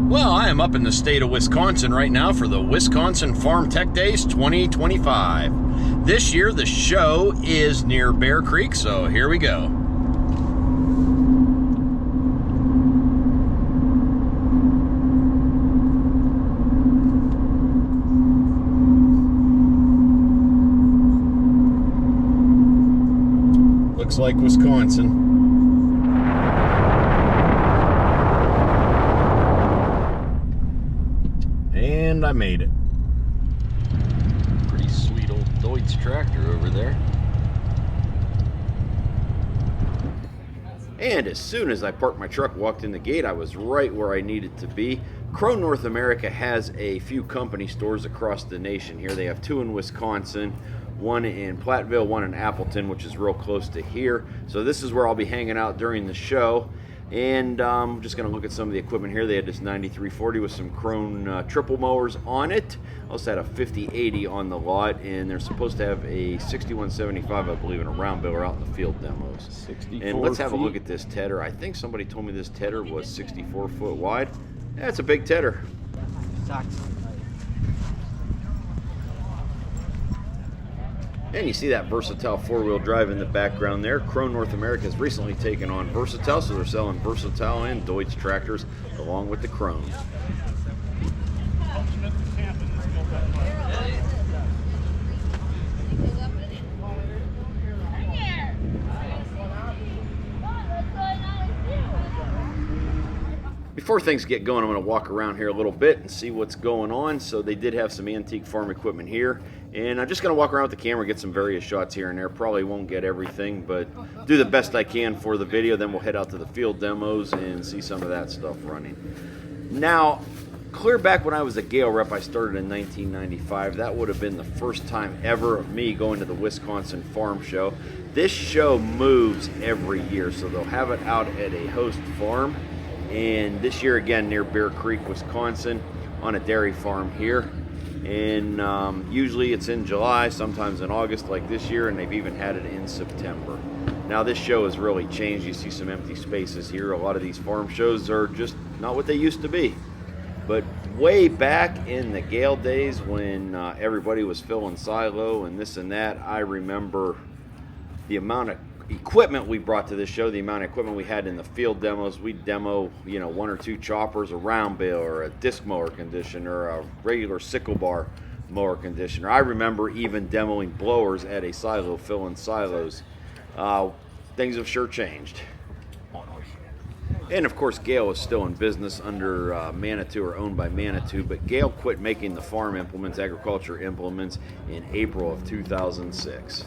Well, I am up in the state of Wisconsin right now for the Wisconsin Farm Tech Days 2025. This year, the show is near Bear Creek, so here we go. Looks like Wisconsin. And I made it. Pretty sweet old Deutz tractor over there. And as soon as I parked my truck, walked in the gate, I was right where I needed to be. Krone North America has a few company stores across the nation here. They have two in Wisconsin, one in Platteville, one in Appleton, which is real close to here. So this is where I'll be hanging out during the show. And I'm just going to look at some of the equipment here. They had this 9340 with some Krone triple mowers on it. Also had a 5080 on the lot, and they're supposed to have a 6175, I believe, and a round baler out in the field demos. 64 and let's have a feet. look at this tedder. I think somebody told me this tedder was 64 foot wide. That's a big tedder. And you see that Versatile four-wheel drive in the background there. Krone North America has recently taken on Versatile, so they're selling Versatile and Deutz tractors along with the Krone. Before things get going, I'm going to walk around here a little bit and see what's going on. So they did have some antique farm equipment here, and I'm just going to walk around with the camera, get some various shots here and there. Probably won't get everything, but do the best I can for the video. Then we'll head out to the field demos and see some of that stuff running. Now, clear back when I was a Gale rep, I started in 1995. That would have been the first time ever of me going to the Wisconsin Farm Show. This show moves every year, so they'll have it out at a host farm. And this year again near Bear Creek, Wisconsin, on a dairy farm here. And usually it's in July, sometimes in August like this year, and they've even had it in September. Now this show has really changed. You see some empty spaces here. A lot of these farm shows are just not what they used to be. But way back in the Gale days when everybody was filling silo and this and that, I remember the amount of equipment we brought to this show, the amount of equipment we had in the field demos. We'd demo, you know, one or two choppers, a round baler, a disc mower conditioner, a regular sickle bar mower conditioner. I remember even demoing blowers at a silo, filling silos. Things have sure changed. And of course, Gale is still in business under Manitou, or owned by Manitou, but Gale quit making the farm implements, agriculture implements, in April of 2006.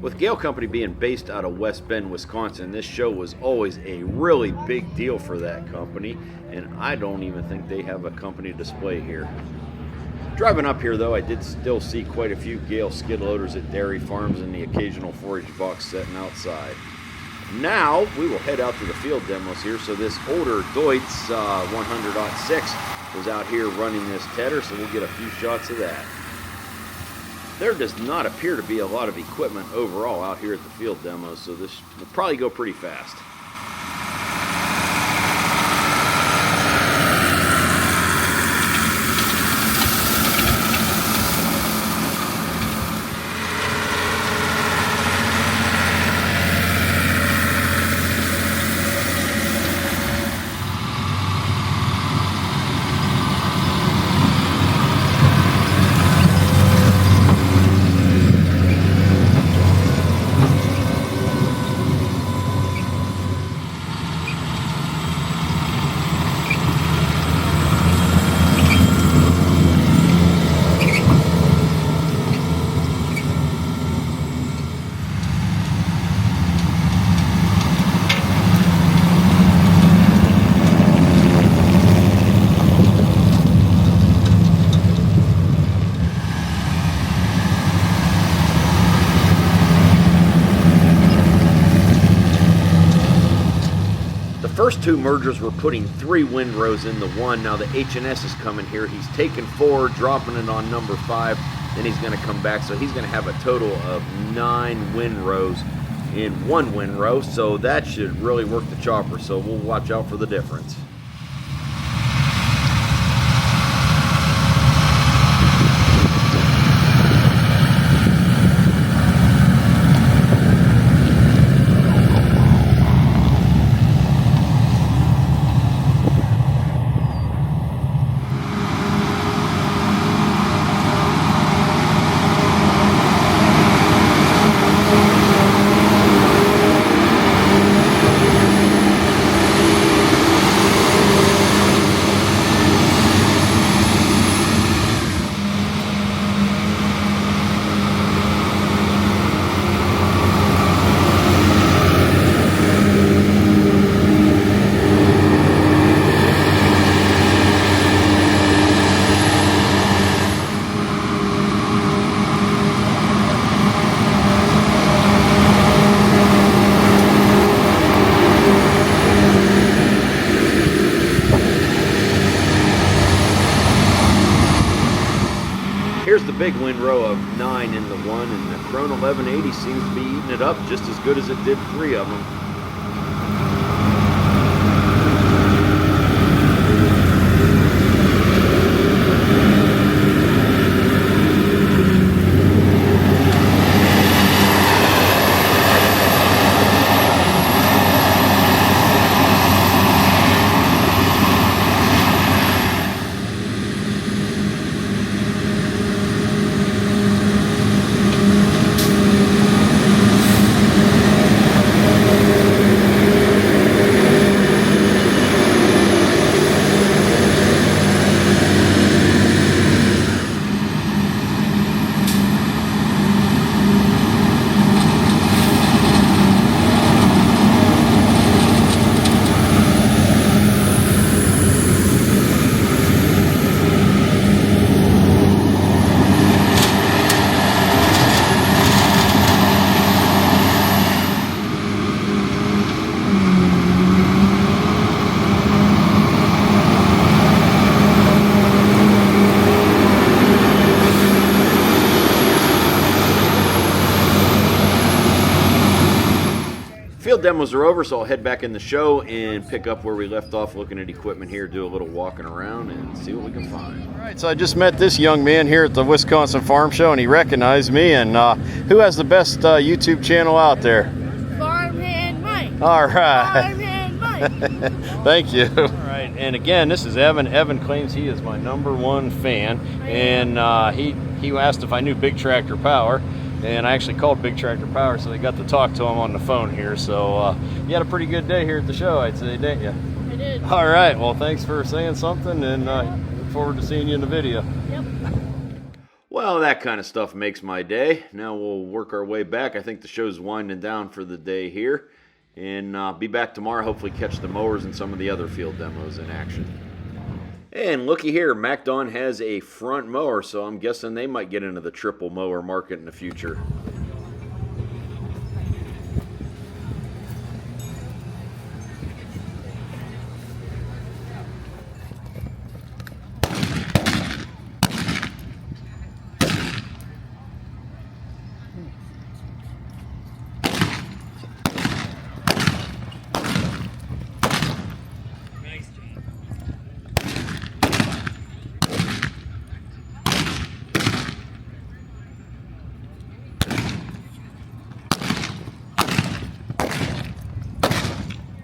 With Gale Company being based out of West Bend, Wisconsin, this show was always a really big deal for that company, and I don't even think they have a company display here. Driving up here, though, I did still see quite a few Gale skid loaders at dairy farms and the occasional forage box setting outside. Now, we will head out to the field demos here. So this older Deutz 100-06 was out here running this tedder, so we'll get a few shots of that. There does not appear to be a lot of equipment overall out here at the field demos, so this will probably go pretty fast. First two mergers were putting 3 windrows into one. Now the H&S is coming here. He's taking 4, dropping it on number 5. Then he's going to come back. So he's going to have a total of 9 windrows in one windrow. So that should really work the chopper. So we'll watch out for the difference. here's the big windrow of 9 in the 1, and the Krone 1180 seems to be eating it up just as good as it did 3 of them. Field demos are over, so I'll head back in the show and pick up where we left off looking at equipment here, do a little walking around and see what we can find. All right, so I just met this young man here at the Wisconsin Farm Show, and he recognized me. And who has the best YouTube channel out there? Farmhand Mike. All right. Farmhand Mike. Thank you. All right, and again, this is Evan. Evan claims he is my #1 fan, and he asked if I knew Big Tractor Power. And I actually called Big Tractor Power, so they got to talk to him on the phone here. So you had a pretty good day here at the show, I'd say, didn't you? I did. All right. Well, thanks for saying something, and look forward to seeing you in the video. Yep. Well, that kind of stuff makes my day. Now we'll work our way back. I think the show's winding down for the day here. And be back tomorrow, hopefully catch the mowers and some of the other field demos in action. And looky here, MacDon has a front mower, so I'm guessing they might get into the triple mower market in the future.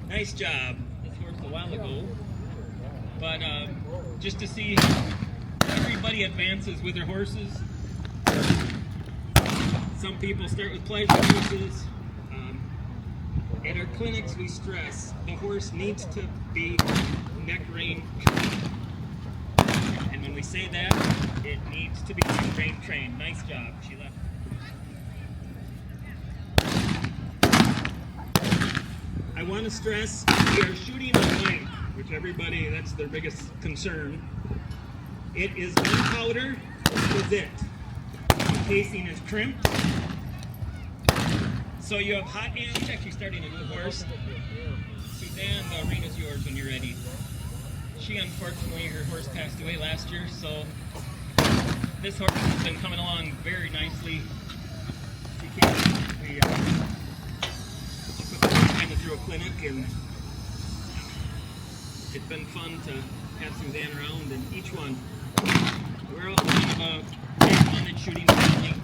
Nice job. This worked a while ago, but just to see everybody advances with their horses. Some people start with pleasure horses. At our clinics, we stress the horse needs to be neck rein, and when we say that, it needs to be trained. Nice job. She left. I want to stress we are shooting a blank, which everybody, that's their biggest concern. It is gunpowder, is it. The casing is crimped. So you have hot hands, actually starting a new horse. Suzanne, the ring is yours when you're ready. She, unfortunately, her horse passed away last year, so this horse has been coming along very nicely. She came, we put the kind of through a clinic, and it's been fun to have Suzanne around, and each one, we're all kind of a big shooting family.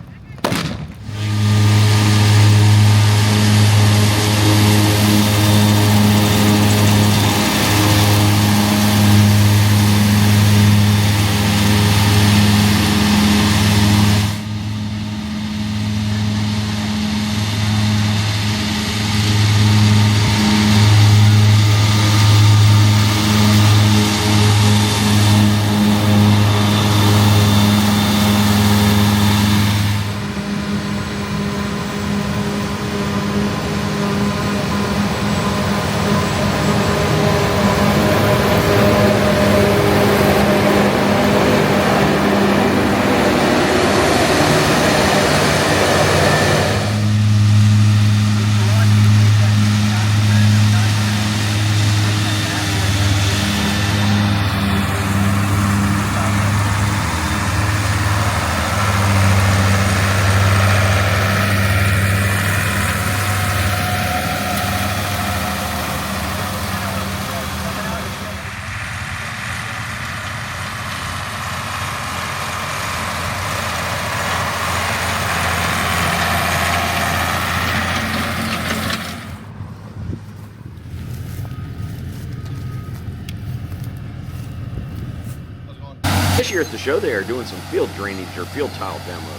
This year at the show, they are doing some field drainage or field tile demos.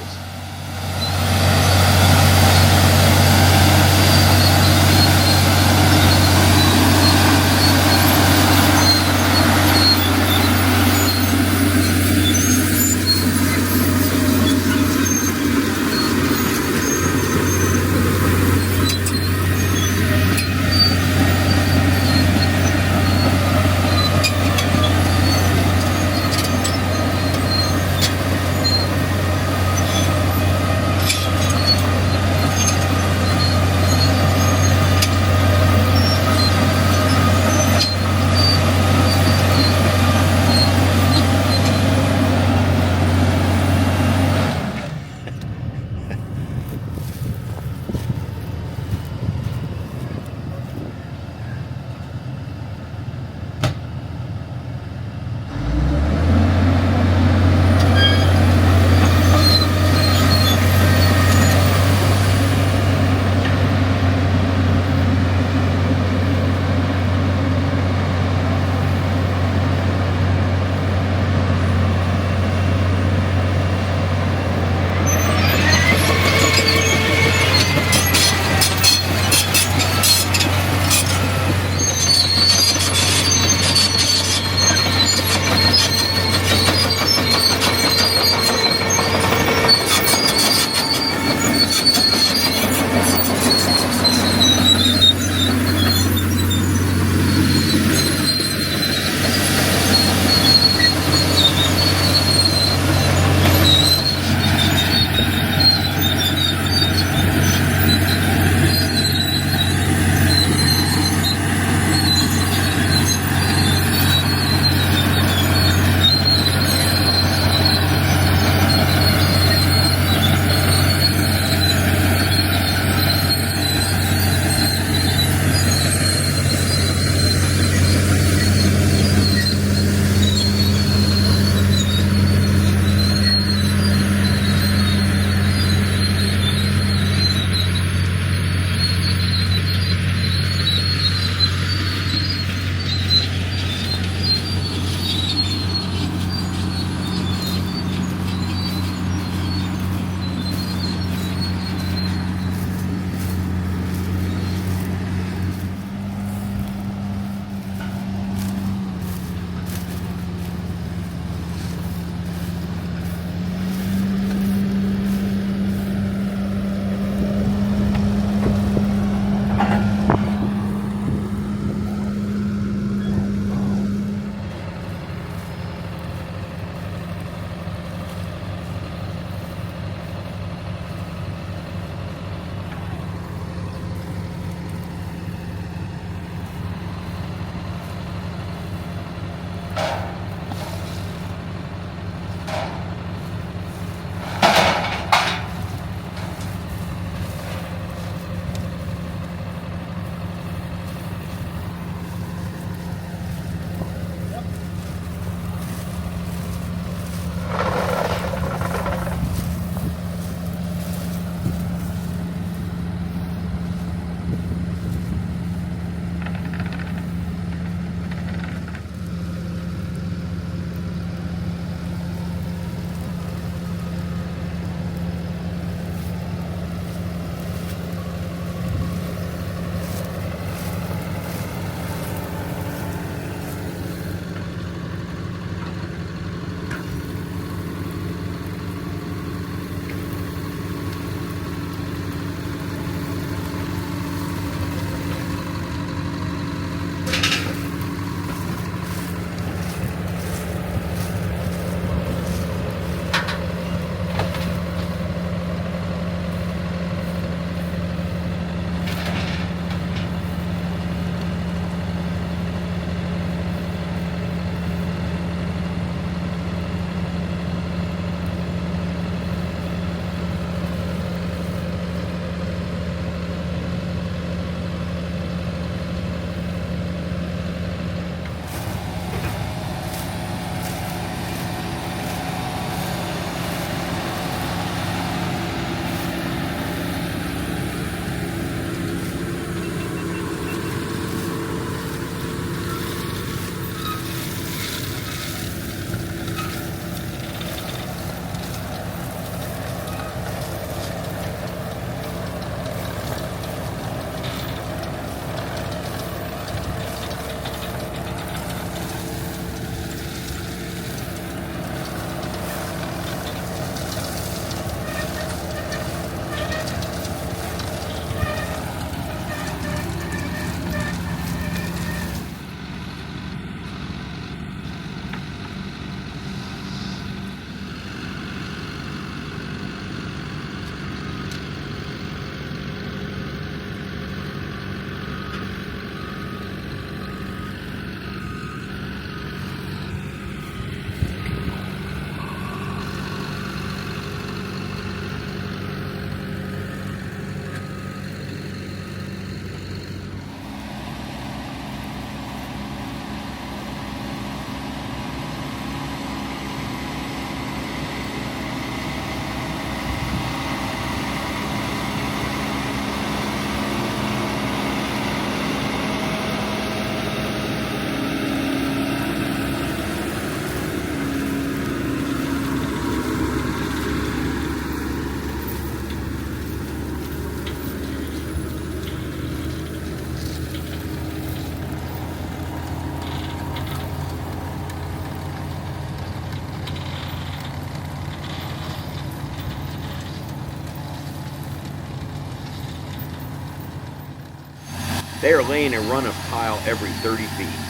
They are laying a run of tile every 30 feet.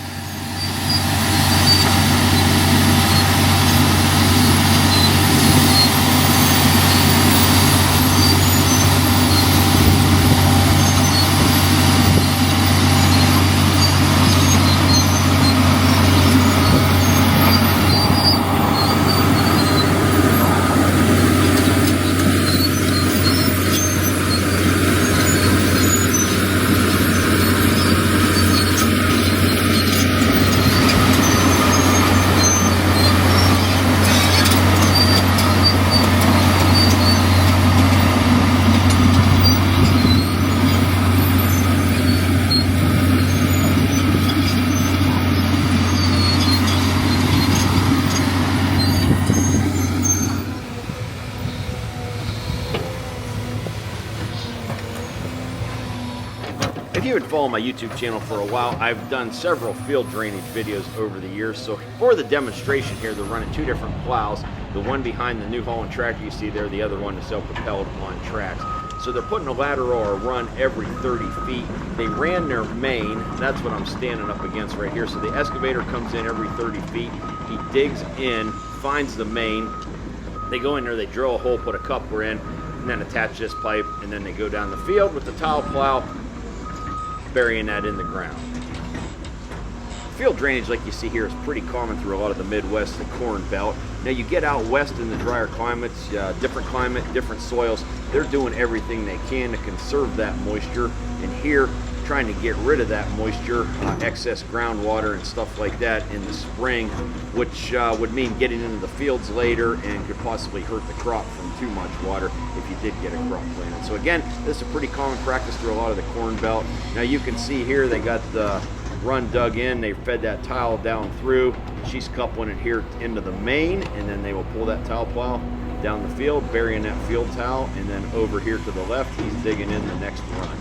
If you would follow my YouTube channel for a while, I've done several field drainage videos over the years. So for the demonstration here, they're running two different plows. The one behind the New Holland tractor you see there, the other one is self-propelled on tracks. So they're putting a lateral or a run every 30 feet. They ran their main, that's what I'm standing up against right here. So the excavator comes in every 30 feet. He digs in, finds the main. They go in there, they drill a hole, put a coupler in, and then attach this pipe, and then they go down the field with the tile plow, burying that in the ground. Field drainage like you see here is pretty common through a lot of the Midwest, the Corn Belt. Now you get out west in the drier climates, different climate, different soils, they're doing everything they can to conserve that moisture, and here trying to get rid of that moisture, excess groundwater and stuff like that in the spring, which would mean getting into the fields later and could possibly hurt the crop from too much water if you did get a crop planted. So again, this is a pretty common practice through a lot of the Corn Belt. Now you can see here they got the run dug in, they fed that tile down through. She's coupling it here into the main, and then they will pull that tile plow down the field, burying that field tile, and then over here to the left, he's digging in the next run.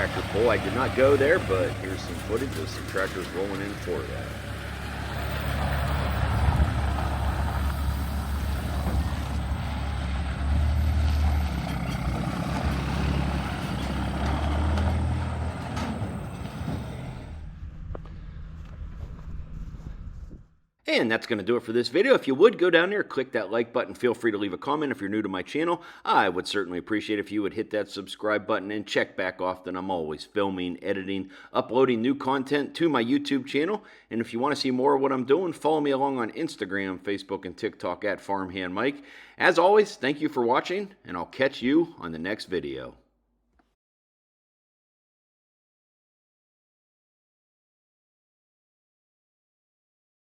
tractor pull. I did not go there, but here's some footage of some tractors rolling in for that. And that's going to do it for this video. If you would, go down there, click that like button. Feel free to leave a comment if you're new to my channel. I would certainly appreciate if you would hit that subscribe button and check back often. I'm always filming, editing, uploading new content to my YouTube channel. And if you want to see more of what I'm doing, follow me along on Instagram, Facebook, and TikTok at Farmhand Mike. As always, thank you for watching, and I'll catch you on the next video.